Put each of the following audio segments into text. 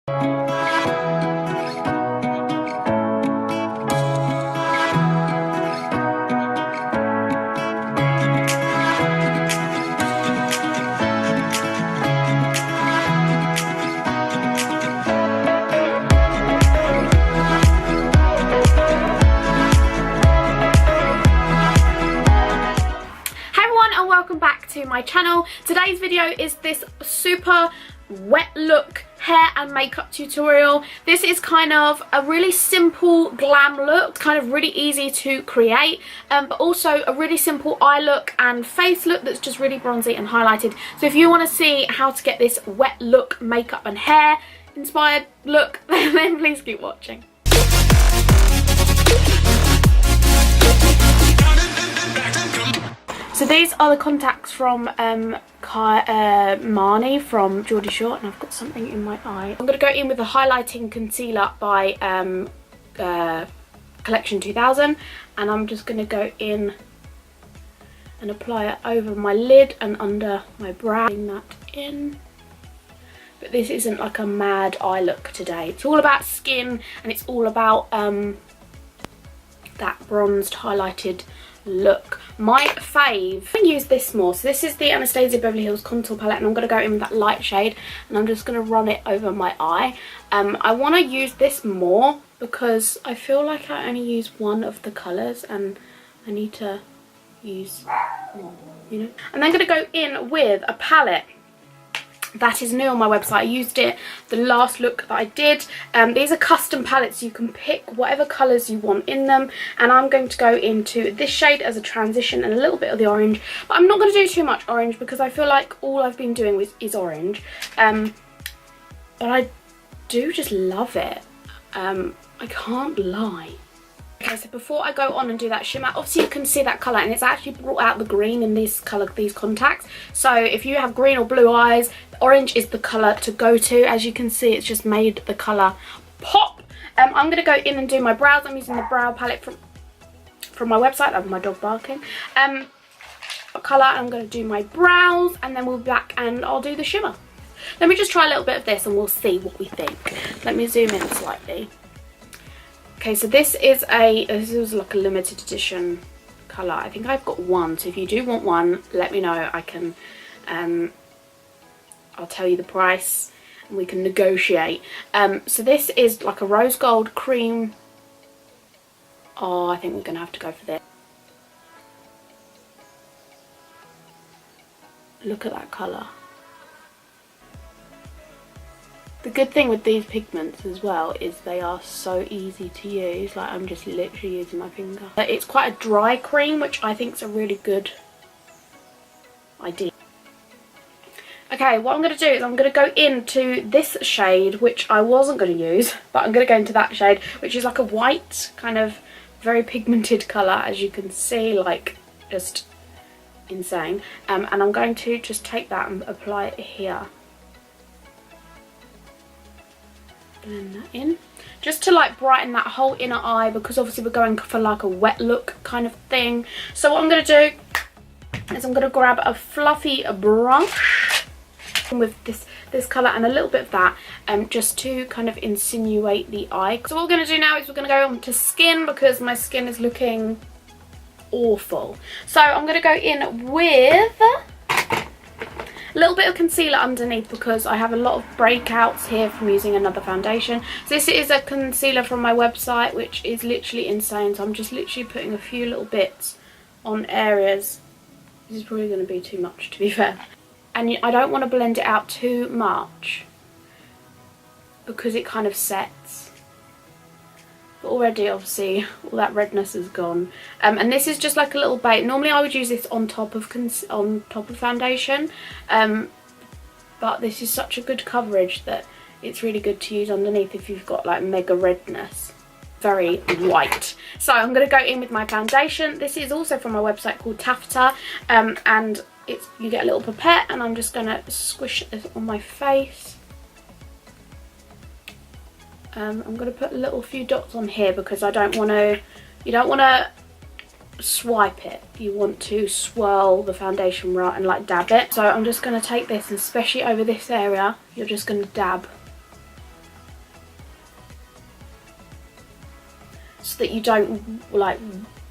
To my channel. Today's video is this super wet look hair and makeup tutorial. This is kind of a really simple glam look, kind of really easy to create, but also a really simple eye look and face look that's just really bronzy and highlighted. So if you want to see how to get this wet look makeup and hair inspired look, then please keep watching. So these are the contacts from Marnie from Geordie Shore, and I've got something in my eye. I'm going to go in with the highlighting concealer by Collection 2000, and I'm just going to go in and apply it over my lid and under my brow. Bring that in. But this isn't like a mad eye look today. It's all about skin, and it's all about that bronzed highlighted look. My fave, I'm going to use this more. So this is the Anastasia Beverly Hills contour palette, and I'm going to go in with that light shade, and I'm just going to run it over my eye. I want to use this more because I feel like I only use one of the colours and I need to use more, you know. And then I'm going to go in with a palette that is new on my website. I used it the last look that I did. These are custom palettes. You can pick whatever colours you want in them, and I'm going to go into this shade as a transition and a little bit of the orange, but I'm not going to do too much orange because I feel like all I've been doing is orange, but I do just love it. I can't lie. Okay, so before I go on and do that shimmer, obviously you can see that colour, and it's actually brought out the green in this colour, these contacts. So if you have green or blue eyes, orange is the colour to go to. As you can see, it's just made the colour pop. I'm going to go in and do my brows. I'm using the brow palette from my website. That was my dog barking. Colour, I'm going to do my brows, and then we'll be back and I'll do the shimmer. Let me just try a little bit of this and we'll see what we think. Let me zoom in slightly. Okay, so this is like a limited edition colour. I think I've got one, so if you do want one, let me know. I can, I'll tell you the price and we can negotiate. So this is like a rose gold cream. Oh, I think we're going to have to go for this. Look at that colour. The good thing with these pigments as well is they are so easy to use. Like, I'm just literally using my finger. It's quite a dry cream, which I think is a really good idea. Okay, what I'm going to do is I'm going to go into this shade, which I wasn't going to use, but I'm going to go into that shade, which is like a white, kind of very pigmented colour, as you can see, like just insane. And I'm going to just take that and apply it here. Blend that in just to like brighten that whole inner eye, because obviously we're going for like a wet look kind of thing. So what I'm going to do is I'm going to grab a fluffy brush with this colour and a little bit of that, just to kind of insinuate the eye. So what we're going to do now is we're going to go on to skin, because my skin is looking awful. So I'm going to go in with a little bit of concealer underneath, because I have a lot of breakouts here from using another foundation. So this is a concealer from my website, which is literally insane. So I'm just literally putting a few little bits on areas. This is probably going to be too much, to be fair. And I don't want to blend it out too much because it kind of sets. But already, obviously, all that redness is gone. And this is just like a little bait. Normally, I would use this on top of foundation, but this is such a good coverage that it's really good to use underneath if you've got like mega redness. Very white. So I'm going to go in with my foundation. This is also from my website called Taffeta, and you get a little pipette, and I'm just going to squish this on my face. I'm going to put a little few dots on here because I don't want to, you don't want to swipe it. You want to swirl the foundation right and like dab it. So I'm just going to take this, and especially over this area, you're just going to dab so that you don't like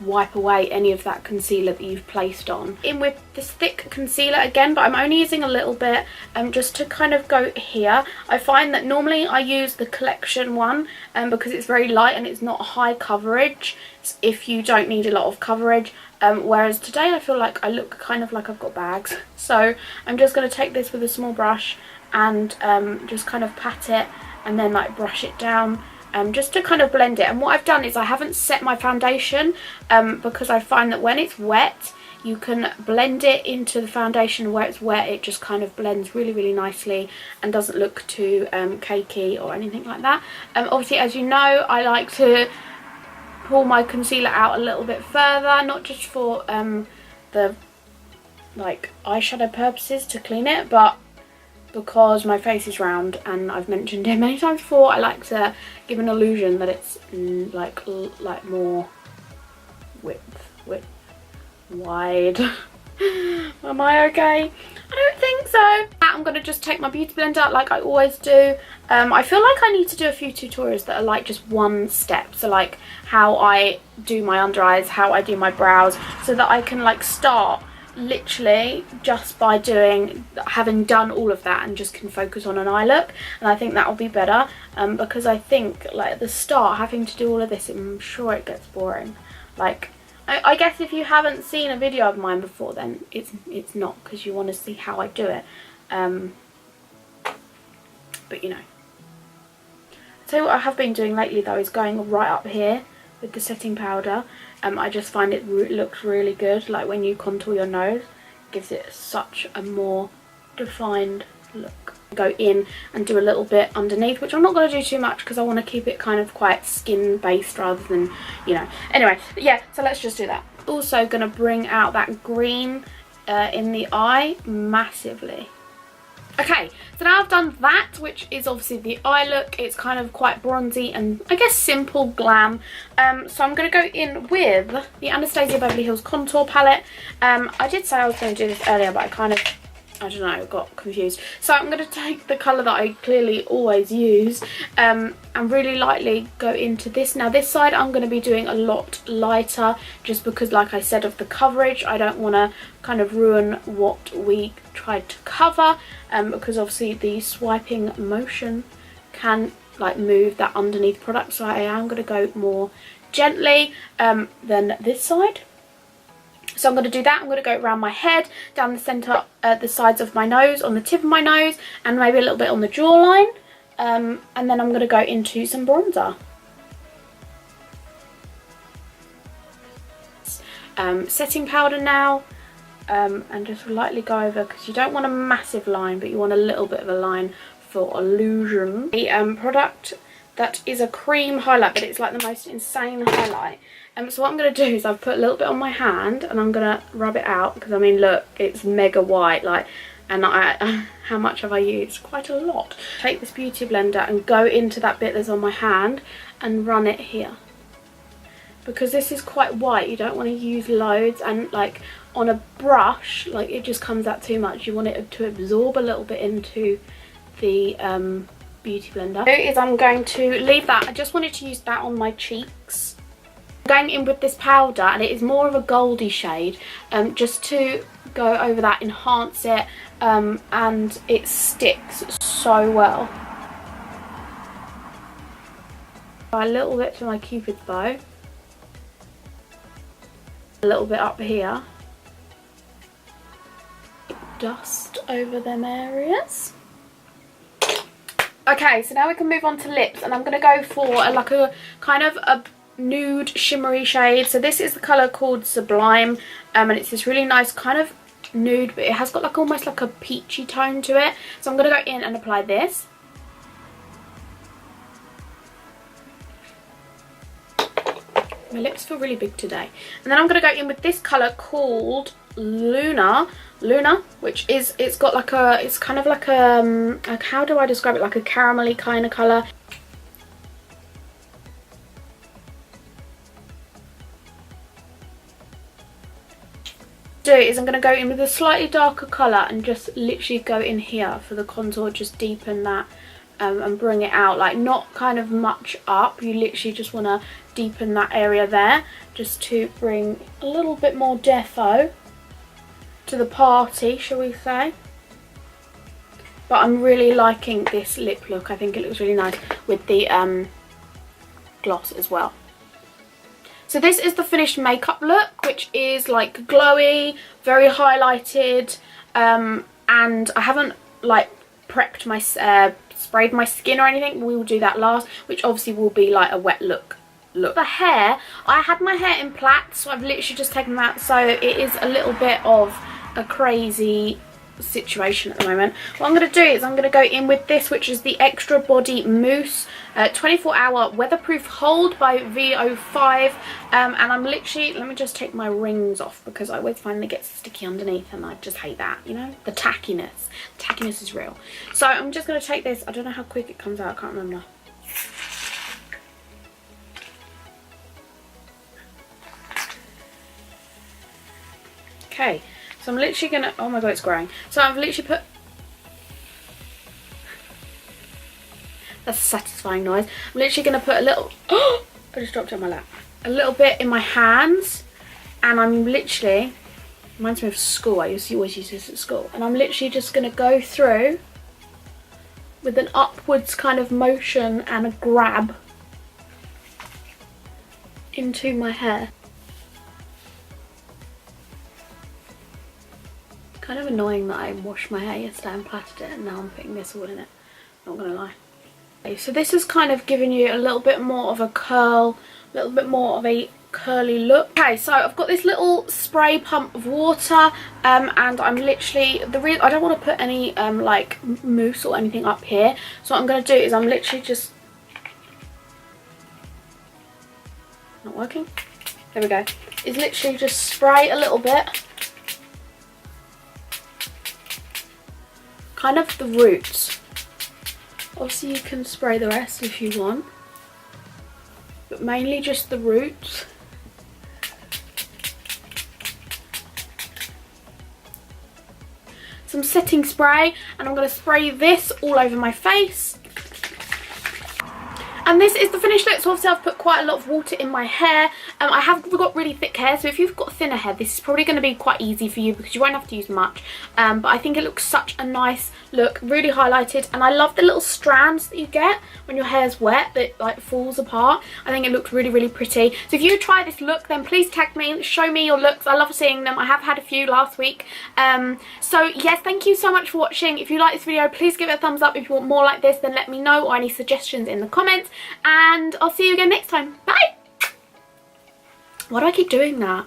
wipe away any of that concealer that you've placed on. In with this thick concealer again, but I'm only using a little bit just to kind of go here. I find that normally I use the collection one because it's very light and it's not high coverage if you don't need a lot of coverage, whereas today I feel like I look kind of like I've got bags. So I'm just going to take this with a small brush and just kind of pat it and then like brush it down. Just to kind of blend it. And what I've done is I haven't set my foundation because I find that when it's wet you can blend it into the foundation. Where it's wet it just kind of blends really nicely and doesn't look too cakey or anything like that. Obviously, as you know, I like to pull my concealer out a little bit further, not just for the like eyeshadow purposes to clean it, but because my face is round and I've mentioned it many times before, I like to give an illusion that it's like more width, wide. Am I okay? I don't think so. I'm going to just take my beauty blender like I always do. I feel like I need to do a few tutorials that are like just one step. So like how I do my under eyes, how I do my brows, so that I can like start literally just by having done all of that and just can focus on an eye look. And I think that will be better because I think like at the start having to do all of this, I'm sure it gets boring. Like I guess if you haven't seen a video of mine before, then it's not, because you want to see how I do it. But you know, I'll tell you what I have been doing lately though is going right up here with the setting powder. I just find it looks really good, like when you contour your nose, it gives it such a more defined look. Go in and do a little bit underneath, which I'm not going to do too much because I want to keep it kind of quite skin based rather than, you know. Anyway, yeah, so let's just do that. Also going to bring out that green in the eye massively. Okay, so now I've done that, which is obviously the eye look. It's kind of quite bronzy and I guess simple glam. So I'm going to go in with the Anastasia Beverly Hills contour palette. I did say I was going to do this earlier, but I don't know, got confused. So I'm going to take the colour that I clearly always use and really lightly go into this. Now this side I'm going to be doing a lot lighter just because, like I said, of the coverage. I don't want to kind of ruin what we tried to cover because obviously the swiping motion can like move that underneath product. So I am going to go more gently than this side. So I'm going to do that. I'm going to go around my head, down the centre, the sides of my nose, on the tip of my nose, and maybe a little bit on the jawline. And then I'm going to go into some bronzer. Setting powder now, and just lightly go over, because you don't want a massive line, but you want a little bit of a line for illusion. The product that is a cream highlight, but it's like the most insane highlight. So what I'm going to do is I've put a little bit on my hand and I'm going to rub it out, because I mean look, it's mega white, like, and how much have I used? Quite a lot. Take this beauty blender and go into that bit that's on my hand and run it here, because this is quite white. You don't want to use loads, and like on a brush, like it just comes out too much. You want it to absorb a little bit into the beauty blender. Is I'm going to leave that. I just wanted to use that on my cheeks. Going in with this powder, and it is more of a goldy shade, just to go over that, enhance it, and it sticks so well. A little bit for my cupid's bow, a little bit up here, dust over them areas. Okay, so now we can move on to lips, and I'm going to go for like a kind of a nude shimmery shade. So this is the colour called Sublime, and it's this really nice kind of nude, but it has got like almost like a peachy tone to it. So I'm going to go in and apply this. My lips feel really big today. And then I'm going to go in with this colour called Luna, which is, it's got like a, it's kind of like a, how do I describe it, like a caramelly kind of colour. I'm going to go in with a slightly darker colour and just literally go in here for the contour, just deepen that and bring it out, like not kind of much up. You literally just want to deepen that area there just to bring a little bit more defo to the party, shall we say. But I'm really liking this lip look. I think it looks really nice with the gloss as well. So this is the finished makeup look, which is like glowy, very highlighted, and I haven't like prepped my sprayed my skin or anything. We will do that last, which obviously will be like a wet look. The hair, I had my hair in plaits, so I've literally just taken that, so it is a little bit of a crazy situation at the moment. What I'm going to do is I'm going to go in with this, which is the Extra Body Mousse 24-hour weatherproof hold by VO5, and I'm literally, let me just take my rings off because I always find they get sticky underneath and I just hate that, you know, the tackiness is real. So I'm just going to take this, I don't know how quick it comes out, I can't remember. Okay, so I'm literally gonna, oh my god, it's growing. So I've literally put, that's a satisfying noise. I'm literally gonna put a little, oh, I just dropped it on my lap. A little bit in my hands, and I'm literally, reminds me of school, I always use this at school. And I'm literally just gonna go through with an upwards kind of motion and a grab into my hair. Kind of annoying that I washed my hair yesterday and plaited it and now I'm putting this all in it, not gonna lie. Okay, so this is kind of giving you a little bit more of a curl, a little bit more of a curly look. Okay, so I've got this little spray pump of water, and I'm literally, I don't want to put any like mousse or anything up here, so what I'm going to do is I'm literally just, not working, there we go, is literally just spray a little bit, kind of the roots. Obviously you can spray the rest if you want, but mainly just the roots. Some setting spray, and I'm going to spray this all over my face. And this is the finished look. So obviously I've put quite a lot of water in my hair. I have got really thick hair, so if you've got thinner hair, this is probably going to be quite easy for you because you won't have to use much. But I think it looks such a nice look, really highlighted, and I love the little strands that you get when your hair's wet that like falls apart. I think it looks really, really pretty. So if you try this look, then please tag me, show me your looks. I love seeing them. I have had a few last week. So yes, thank you so much for watching. If you like this video, please give it a thumbs up. If you want more like this, then let me know, or any suggestions in the comments. And I'll see you again next time. Bye! Why do I keep doing that?